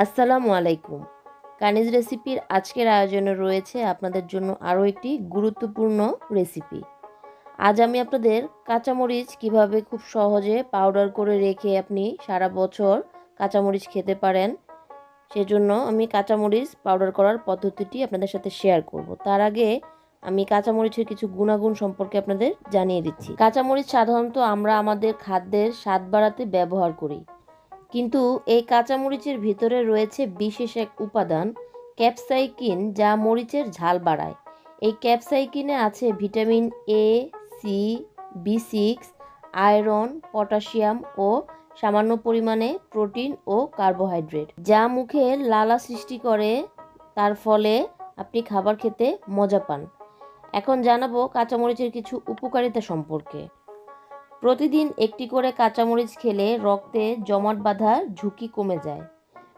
আসসালামু আলাইকুম। কানিজ রেসিপির আজকের আয়োজনে রয়েছে আপনাদের জন্য আরও একটি গুরুত্বপূর্ণ রেসিপি। আজ আমি আপনাদের কাঁচামরিচ কিভাবে খুব সহজে পাউডার করে রেখে আপনি সারা বছর কাঁচামরিচ খেতে পারেন, সেজন্য আমি কাঁচামরিচ পাউডার করার পদ্ধতিটি আপনাদের সাথে শেয়ার করব। তার আগে আমি কাঁচামরিচের কিছু গুণাগুণ সম্পর্কে আপনাদের জানিয়ে দিচ্ছি। কাঁচামরিচ সাধারণত আমরা আমাদের খাদ্যের স্বাদ বাড়াতে ব্যবহার করি, কিন্তু এই কাঁচামরিচের ভিতরে রয়েছে বিশেষ এক উপাদান ক্যাপসাইকিন, যা মরিচের ঝাল বাড়ায়। এই ক্যাপসাইকিনে আছে ভিটামিন এ, সি, বি6, আয়রন, পটাশিয়াম ও সামান্য পরিমাণে প্রোটিন ও কার্বোহাইড্রেট, যা মুখে লালা সৃষ্টি করে, তার ফলে আপনি খাবার খেতে মজা পান। এখন জানাবো কাঁচামরিচের কিছু উপকারিতা সম্পর্কে। প্রতিদিন একটি করে কাঁচামরিচ খেলে রক্তে জমাট বাঁধার ঝুঁকি কমে যায়,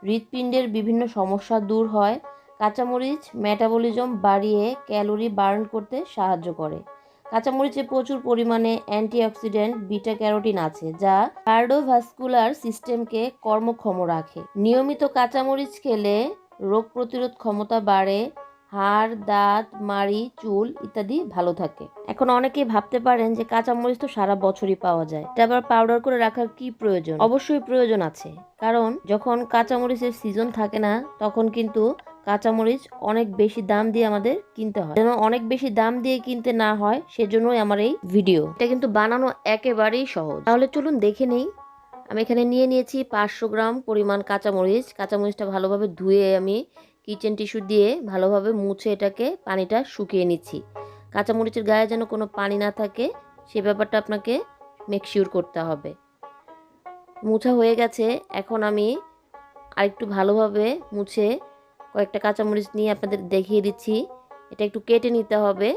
হৃৎপিণ্ডের বিভিন্ন সমস্যা দূর হয়। কাঁচামরিচ মেটাবলিজম বাড়িয়ে ক্যালোরি বার্ন করতে সাহায্য করে। কাঁচামরিচে প্রচুর পরিমাণে অ্যান্টিঅক্সিডেন্ট বিটা ক্যারোটিন আছে, যা কার্ডিওভাস্কুলার সিস্টেমকে কর্মক্ষম রাখে। নিয়মিত কাঁচামরিচ খেলে রোগ প্রতিরোধ ক্ষমতা বাড়ে, হাড়, দাঁত, মাড়ি, চুল ইত্যাদি ভালো থাকে। এখন অনেকেই ভাবতে পারেন যে কাঁচামরিচ তো সারা বছরই পাওয়া যায়, এটা আবার পাউডার করে রাখার কি প্রয়োজন? অবশ্যই প্রয়োজন আছে, কারণ যখন কাঁচামরিচের সিজন থাকে না, তখন কিন্তু কাঁচামরিচ অনেক বেশি দাম দিয়ে আমাদের কিনতে হয়। যেন অনেক বেশি দাম দিয়ে কিনতে না হয়, সেজন্যই আমার এই ভিডিও। এটা কিন্তু বানানো একেবারেই সহজ। তাহলে চলুন দেখে নেই। আমি এখানে নিয়ে নিয়েছি 500 গ্রাম পরিমাণ কাঁচামরিচ। কাঁচামরিচটা ভালোভাবে ধুয়ে আমি কিচেন টিস্যু দিয়ে ভালোভাবে মুছে এটাকে পানিটা শুকিয়ে নিচ্ছি। কাঁচামরিচের গায়ে যেন কোনো পানি না থাকে, সে ব্যাপারটা আপনাকে মেকশিওর করতে হবে। মুছা হয়ে গেছে। এখন আমি আরেকটু ভালোভাবে মুছে কয়েকটা কাঁচামরিচ নিয়ে আপনাদের দেখিয়ে দিচ্ছি। এটা একটু কেটে নিতে হবে।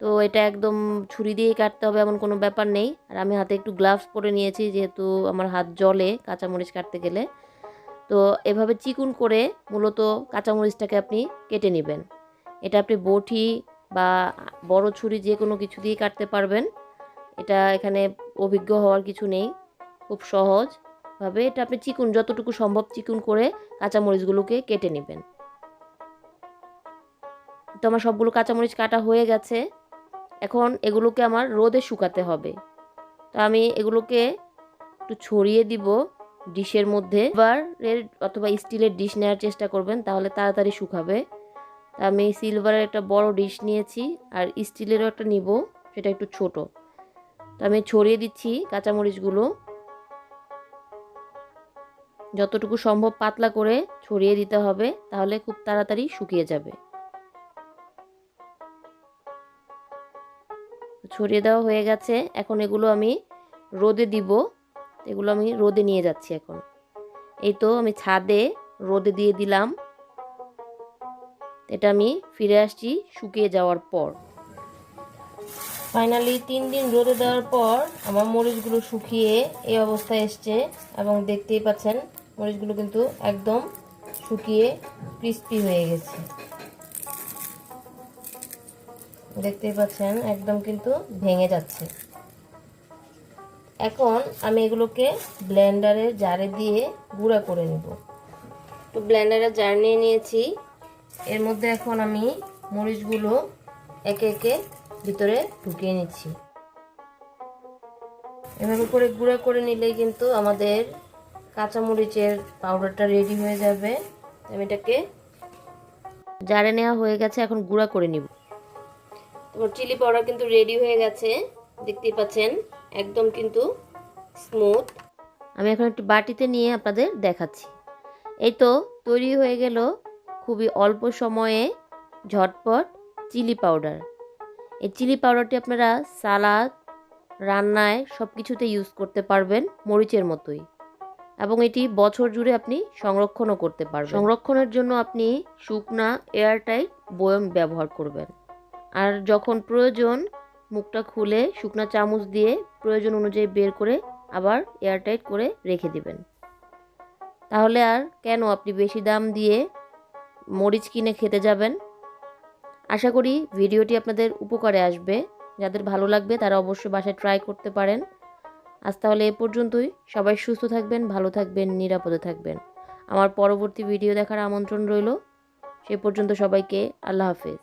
তো এটা একদম ছুরি দিয়েই কাটতে হবে এমন কোনো ব্যাপার নেই। আর আমি হাতে একটু গ্লাভস পরে নিয়েছি, যেহেতু আমার হাত জ্বলে কাঁচামরিচ কাটতে গেলে। তো এভাবে চিকুন করে মূলত কাঁচামরিচটাকে আপনি কেটে নেবেন। এটা আপনি বটি বা বড় ছুরি যে কোনো কিছু দিয়ে কাটতে পারবেন। এটা এখানে অভিজ্ঞ হওয়ার কিছু নেই, খুব সহজভাবে এটা আপনি চিকুন, যতটুকু সম্ভব চিকুন করে কাঁচামরিচগুলোকে কেটে নেবেন। তো আমার সবগুলো কাঁচামরিচ কাটা হয়ে গেছে। এখন এগুলোকে আমার রোদে শুকাতে হবে। তো আমি এগুলোকে একটু ছড়িয়ে দিব ডিশের মধ্যে। সিলভারের অথবা স্টিলের ডিশ নেওয়ার চেষ্টা করবেন, তাহলে তাড়াতাড়ি শুকাবে। তা আমি সিলভারের একটা বড় ডিশ নিয়েছি, আর স্টিলেরও একটা নিব, সেটা একটু ছোট। তো আমি ছড়িয়ে দিচ্ছি কাঁচামরিচগুলো, যতটুকু সম্ভব পাতলা করে ছড়িয়ে দিতে হবে, তাহলে খুব তাড়াতাড়ি শুকিয়ে যাবে। ছড়িয়ে দেওয়া হয়ে গেছে। এখন এগুলো আমি রোদে দিব। এগুলো আমি রোদে নিয়ে যাচ্ছি এখন। এই তো আমি ছাদে রোদে দিয়ে দিলাম। এটা আমি ফিরে আসছি শুকিয়ে যাওয়ার পর। ফাইনালি 3 দিন রোদে দেওয়ার পর আমার মরিচগুলো শুকিয়ে এই অবস্থায় এসছে, এবং দেখতেই পাচ্ছেন মরিচগুলো কিন্তু একদম শুকিয়ে ক্রিস্পি হয়ে গেছে। দেখতেই পাচ্ছেন একদম কিন্তু ভেঙে যাচ্ছে। এখন আমি এগুলোকে ব্লেন্ডারের জারে দিয়ে গুঁড়া করে নেব। তো ব্লেন্ডারের জার নিয়ে নিয়েছি। এর মধ্যে এখন আমি মরিচগুলো একে একে ভিতরে ঢুকিয়ে নিচ্ছি। এভাবে করে গুঁড়া করে নিলেই কিন্তু আমাদের কাঁচামরিচের পাউডারটা রেডি হয়ে যাবে। আমি এটাকে জারে নেওয়া হয়ে গেছে, এখন গুঁড়া করে নিব। তোমার চিলি পাউডার কিন্তু রেডি হয়ে গেছে, দেখতেই পাচ্ছেন একদম কিন্তু স্মুথ। আমি এখন একটু বাটিতে নিয়ে আপনাদের দেখাচ্ছি। এই তো তৈরি হয়ে গেল খুবই অল্প সময়ে ঝটপট চিলি পাউডার। এই চিলি পাউডারটি আপনারা সালাদ, রান্নায় সব কিছুতে ইউজ করতে পারবেন মরিচের মতোই, এবং এটি বছর জুড়ে আপনি সংরক্ষণও করতে পারবেন। সংরক্ষণের জন্য আপনি শুকনা এয়ারটাইট বয়ম ব্যবহার করবেন, আর যখন প্রয়োজন মুখটা খুলে শুকনা চামচ দিয়ে প্রয়োজন অনুযায়ী বের করে আবার এয়ারটাইট করে রেখে দিবেন। তাহলে আর কেন আপনি বেশি দাম দিয়ে মরিচ কিনে খেতে যাবেন। আশা করি ভিডিওটি আপনাদের উপকারে আসবে। যাদের ভালো লাগবে তারা অবশ্যই বাসায় ট্রাই করতে পারেন। আজ তাহলে এ পর্যন্তই। সবাই সুস্থ থাকবেন, ভালো থাকবেন, নিরাপদে থাকবেন। আমার পরবর্তী ভিডিও দেখার আমন্ত্রণ রইল। সে পর্যন্ত সবাইকে আল্লাহ হাফেজ।